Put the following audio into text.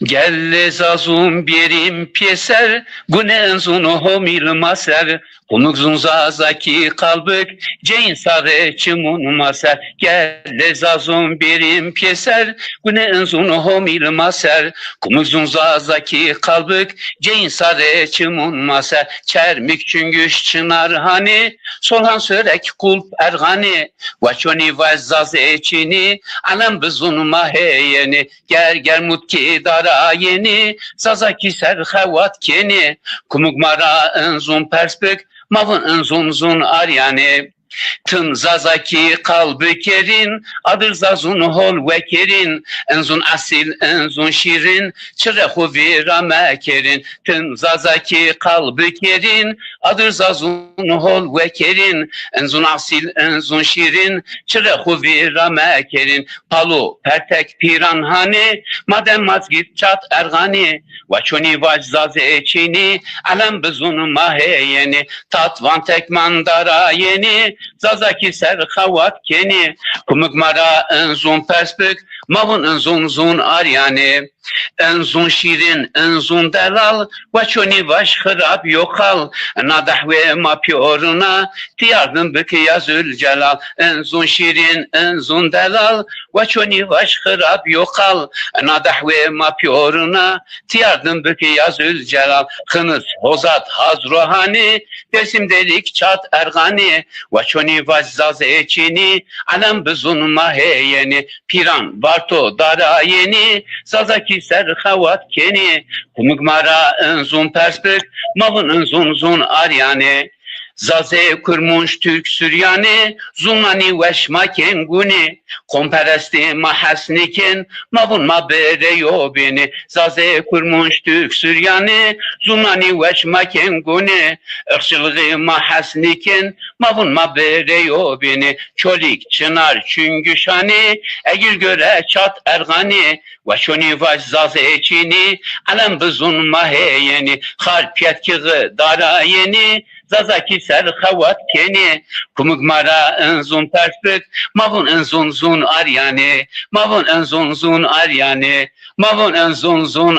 Gelle zazun birim pieser, gunen zunu homil maser, kumuk zunza zaki kalbık, ceyn sare çimun maser. Gelle zazun birim pieser, gunen zunu homil maser, kumuk zunza zaki kalbık, ceyn sare çimun maser. Çermik çüngüş çınar hani, solhan sörek kulp ergani, vaçoni vazzaz eçini, alem bizun maheyeni, ger mutki dar yeni sazaki ser xewat keni kumuk mara enzun perspek mavun enzun zun aryani tın zazaki kalbi kerin adır zazun hol vekerin enzun asil enzun şirin çırehu vira mekerin tın zazaki kalbi kerin adır zazun hol vekerin enzun asil enzun şirin çırehu vira mekerin palu pertek piran hani madem mazgit çat ergani vaçoni vaczaze çini alem bizun maheyeni tatvan tek mandara yeni zazaki ser xavat keni kumuk mara enzun perspek mavun enzun zun aryani enzun şirin enzun delal vaçoni vaş xırab yokal nadahve mapyoruna tiyardım bükü yazül celal enzun şirin enzun delal vaçoni vaş xırab yokal nadahve mapyoruna tiyardım bükü yazül celal xınız hozat hazrohani desim delik çat ergani vaçoni vazzaz eçini alem bizun maheyeni piran varto dara yeni zazaki ser xavat keni kumuk mara enzun perspek mavun enzun zun aryani zaze kurmuş Türk Süryani zunani veşmaken guni komperesti mahasniken mavun mabere yobini zaze kurmuş Türk Süryani zunani veşmaken guni ırkçılığı mahasniken mavun mabere yobini çolik çınar çüngüşani egil göre çat ergani vaşoni vaş zaze çini alem bizun maheyeni harpiyet kığı dara yeni zazaki ser xewat keni kumuk mara enzun perspek mavun enzun zun aryani mavun enzun zun aryani mavun enzun zun